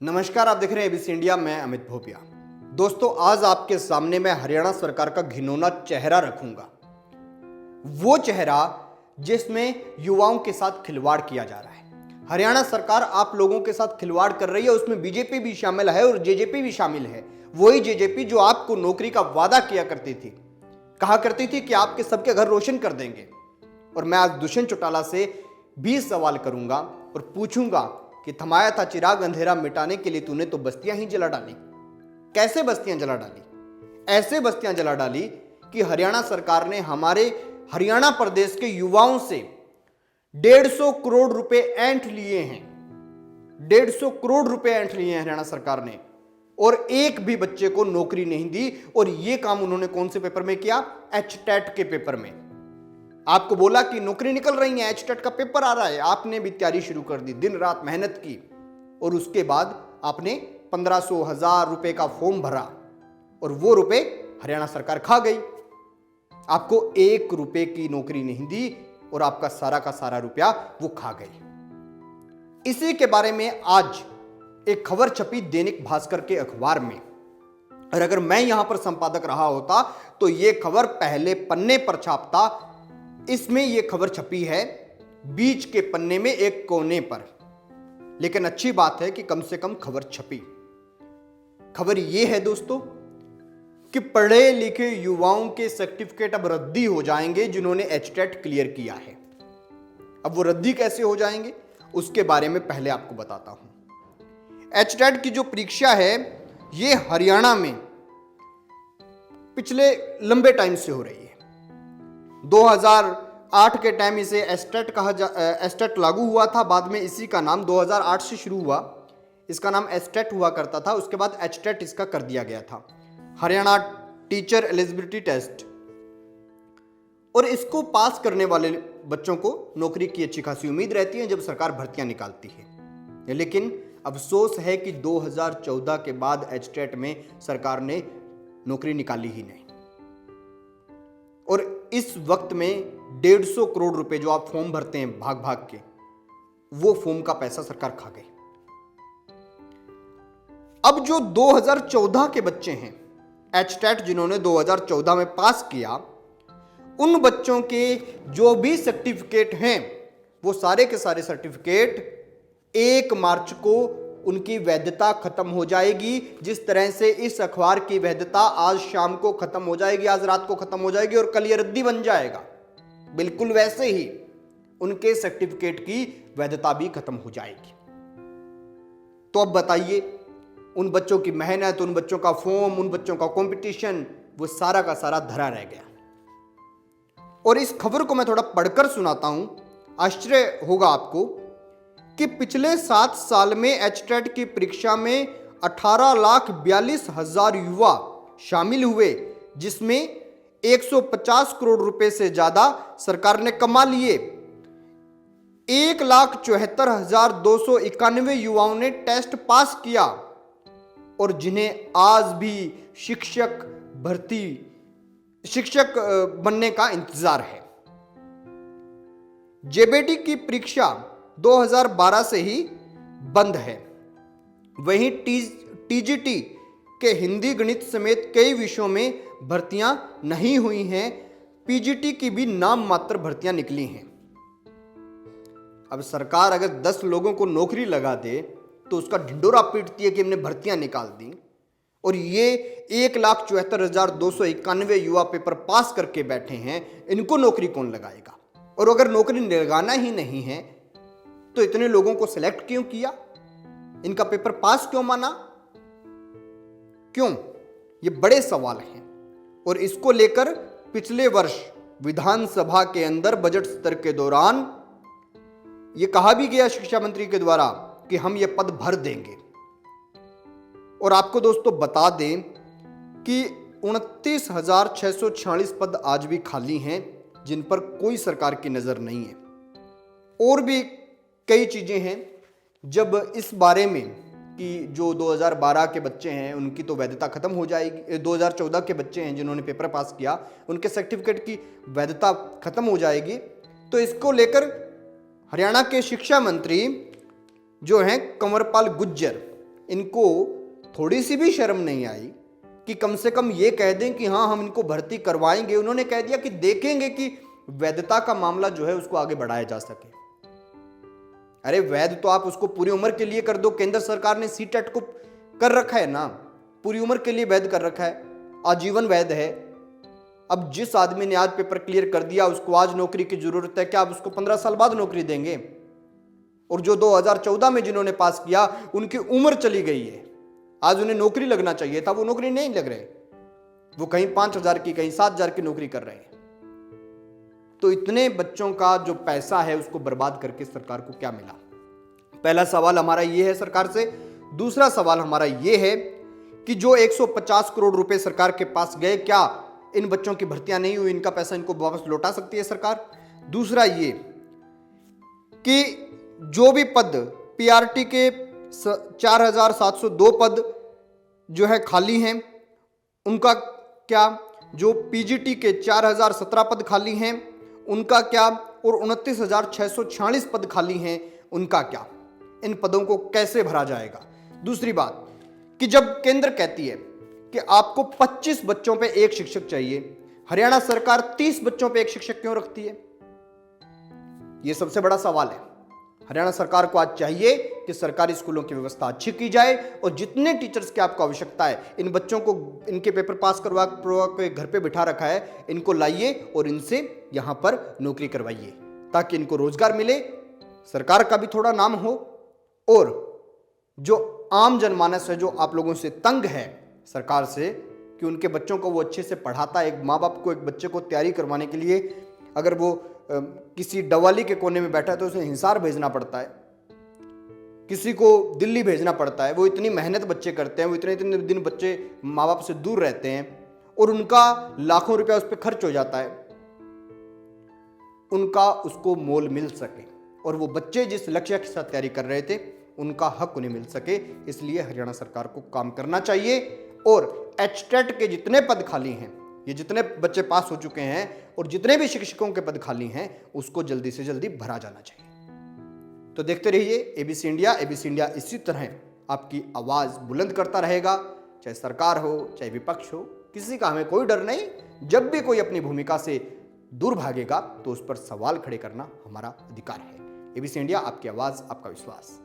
नमस्कार, आप देख रहे हैं एबीसी इंडिया। मैं अमित भोपिया। दोस्तों, आज आपके सामने मैं हरियाणा सरकार का घिनौना चेहरा रखूंगा। वो चेहरा जिसमें युवाओं के साथ खिलवाड़ किया जा रहा है। हरियाणा सरकार आप लोगों के साथ खिलवाड़ कर रही है। उसमें बीजेपी भी शामिल है और जेजेपी भी शामिल है। वही जेजेपी जो आपको नौकरी का वादा किया करती थी, कहा करती थी कि आपके सबके घर रोशन कर देंगे। और मैं आज दुष्यंत चौटाला से भी सवाल करूंगा और पूछूंगा कि थमाया था चिराग अंधेरा मिटाने के लिए, तूने तो बस्तियां ही जला डाली। कैसे बस्तियां जला डाली? ऐसे बस्तियां जला डाली कि हरियाणा सरकार ने हमारे हरियाणा प्रदेश के युवाओं से 150 करोड़ रुपए ऐंठ लिए हैं। 150 करोड़ रुपए ऐंठ लिए हैं हरियाणा सरकार ने, और एक भी बच्चे को नौकरी नहीं दी। और यह काम उन्होंने कौन से पेपर में किया? एचटेट के पेपर में। आपको बोला कि नौकरी निकल रही है, एचटेट का पेपर आ रहा है, आपने भी तैयारी शुरू कर दी, दिन रात मेहनत की, और उसके बाद आपने 1500 1000 रुपए का फॉर्म भरा और वो रुपए हरियाणा सरकार खा गई। आपको 1 रुपए की नौकरी नहीं दी और आपका सारा का सारा रुपया वो खा गई। इसी के बारे में आज एक खबर छपी दैनिक भास्कर के अखबार में, और अगर मैं यहां पर संपादक रहा होता तो यह खबर पहले पन्ने पर छापता। इसमें यह खबर छपी है बीच के पन्ने में एक कोने पर, लेकिन अच्छी बात है कि कम से कम खबर छपी। खबर यह है दोस्तों कि पढ़े लिखे युवाओं के सर्टिफिकेट अब रद्दी हो जाएंगे जिन्होंने एचटेट क्लियर किया है। अब वो रद्दी कैसे हो जाएंगे उसके बारे में पहले आपको बताता हूं। एचटेट की जो परीक्षा है ये हरियाणा में पिछले लंबे टाइम से हो रही है। 2008 के टाइम इसे एस्टेट एस्टेट लागू हुआ था। बाद में इसी का नाम 2008 से शुरू हुआ, इसका नाम एस्टेट हुआ करता था। उसके बाद एचटेट इसका कर दिया गया था, हरियाणा टीचर एलिजिबिलिटी टेस्ट। और इसको पास करने वाले बच्चों को नौकरी की अच्छी खासी उम्मीद रहती है जब सरकार भर्तियां निकालती है। लेकिन अफसोस है कि 2014 के बाद एचटेट में सरकार ने नौकरी निकाली ही नहीं। और इस वक्त में 150 करोड़ रुपए जो आप फॉर्म भरते हैं भाग भाग के, वो फॉर्म का पैसा सरकार खा गई। अब जो 2014 के बच्चे हैं एचटेट जिन्होंने 2014 में पास किया, उन बच्चों के जो भी सर्टिफिकेट हैं वो सारे के सारे सर्टिफिकेट 1 मार्च को उनकी वैधता खत्म हो जाएगी। जिस तरह से इस अखबार की वैधता आज शाम को खत्म हो जाएगी, आज रात को खत्म हो जाएगी और कल ये रद्दी बन जाएगा, बिल्कुल वैसे ही उनके सर्टिफिकेट की वैधता भी खत्म हो जाएगी। तो अब बताइए, उन बच्चों की मेहनत, उन बच्चों का फॉर्म, उन बच्चों का कंपटीशन, वो सारा का सारा धरा रह गया। और इस खबर को मैं थोड़ा पढ़कर सुनाता हूं, आश्चर्य होगा आपको कि पिछले 7 साल में एचटेट की परीक्षा में 18,42,000 युवा शामिल हुए, जिसमें 150 करोड़ रुपए से ज्यादा सरकार ने कमा लिए। 1,74,291 युवाओं ने टेस्ट पास किया और जिन्हें आज भी शिक्षक बनने का इंतजार है। जेबीटी की परीक्षा 2012 से ही बंद है। वहीं टीजीटी के हिंदी गणित समेत कई विषयों में भर्तियां नहीं हुई हैं। पीजीटी की भी नाम मात्र भर्तियां निकली हैं। अब सरकार अगर 10 लोगों को नौकरी लगा दे तो उसका ढिंडोरा पीटती है कि हमने भर्तियां निकाल दी, और ये 1,74,291 युवा पेपर पास करके बैठे हैं, इनको नौकरी कौन लगाएगा? और अगर नौकरी लगाना ही नहीं है तो इतने लोगों को सिलेक्ट क्यों किया? इनका पेपर पास क्यों माना? क्यों? ये बड़े सवाल हैं। और इसको लेकर पिछले वर्ष विधानसभा के अंदर बजट सत्र के दौरान यह कहा भी गया शिक्षा मंत्री के द्वारा कि हम ये पद भर देंगे। और आपको दोस्तों बता दें कि 29,646 पद आज भी खाली हैं, जिन पर कोई सरकार की नजर नहीं है। और भी कई चीजें हैं। जब इस बारे में कि जो 2012 के बच्चे हैं उनकी तो वैधता खत्म हो जाएगी, 2014 के बच्चे हैं जिन्होंने पेपर पास किया उनके सर्टिफिकेट की वैधता खत्म हो जाएगी, तो इसको लेकर हरियाणा के शिक्षा मंत्री जो हैं कंवरपाल गुज्जर, इनको थोड़ी सी भी शर्म नहीं आई कि कम से कम ये कह दें कि हाँ हम इनको भर्ती करवाएंगे। उन्होंने कह दिया कि देखेंगे कि वैधता का मामला जो है उसको आगे बढ़ाया जा सके। अरे वैध तो आप उसको पूरी उम्र के लिए कर दो। केंद्र सरकार ने सीटेट को कर रखा है ना, पूरी उम्र के लिए वैध कर रखा है, आजीवन वैध है। अब जिस आदमी ने आज पेपर क्लियर कर दिया उसको आज नौकरी की जरूरत है, क्या आप उसको 15 साल बाद नौकरी देंगे? और जो 2014 में जिन्होंने पास किया उनकी उम्र चली गई है, आज उन्हें नौकरी लगना चाहिए था, वो नौकरी नहीं लग रहे, वो कहीं 5,000 की कहीं 7,000 की नौकरी कर रहे हैं। तो इतने बच्चों का जो पैसा है उसको बर्बाद करके सरकार को क्या मिला? पहला सवाल हमारा ये है सरकार से। दूसरा सवाल हमारा ये है कि जो 150 करोड़ रुपए सरकार के पास गए, क्या इन बच्चों की भर्तियां नहीं हुई, इनका पैसा इनको वापस लौटा सकती है सरकार? दूसरा ये कि जो भी पद पीआरटी के 4,702 पद जो है खाली हैं उनका क्या? जो पीजीटी के 4,017 पद खाली हैं उनका क्या? और 29,646 पद खाली हैं उनका क्या? इन पदों को कैसे भरा जाएगा? दूसरी बात कि जब केंद्र कहती है कि आपको 25 बच्चों पे एक शिक्षक चाहिए, हरियाणा सरकार 30 बच्चों पे एक शिक्षक क्यों रखती है? यह सबसे बड़ा सवाल है। हरियाणा सरकार को आज चाहिए कि सरकारी स्कूलों की व्यवस्था अच्छी की जाए और जितने टीचर्स की आपको आवश्यकता है, इन बच्चों को इनके पेपर पास करवा के घर पे बिठा रखा है, इनको लाइए और इनसे यहां पर नौकरी करवाइए ताकि इनको रोजगार मिले, सरकार का भी थोड़ा नाम हो और जो आम जनमानस है जो आप लोगों से तंग है सरकार से कि उनके बच्चों को वो अच्छे से पढ़ाता है। एक माँ बाप को एक बच्चे को तैयारी करवाने के लिए अगर वो किसी डवाली के कोने में बैठा है तो उसे हिसार भेजना पड़ता है, किसी को दिल्ली भेजना पड़ता है। वो इतनी मेहनत बच्चे करते हैं, वो इतने इतने दिन बच्चे माँ बाप से दूर रहते हैं और उनका लाखों रुपया उस पर खर्च हो जाता है, उनका उसको मोल मिल सके और वो बच्चे जिस लक्ष्य के साथ तैयारी कर रहे थे उनका हक उन्हें मिल सके। इसलिए हरियाणा सरकार को काम करना चाहिए और एचटेट के जितने पद खाली हैं, ये जितने बच्चे पास हो चुके हैं और जितने भी शिक्षकों के पद खाली हैं उसको जल्दी से जल्दी भरा जाना चाहिए। तो देखते रहिए एबीसी इंडिया। एबीसी इंडिया इसी तरह आपकी आवाज़ बुलंद करता रहेगा, चाहे सरकार हो चाहे विपक्ष हो, किसी का हमें कोई डर नहीं। जब भी कोई अपनी भूमिका से दूर भागेगा तो उस पर सवाल खड़े करना हमारा अधिकार है। एबीसी इंडिया, आपकी आवाज़, आपका विश्वास।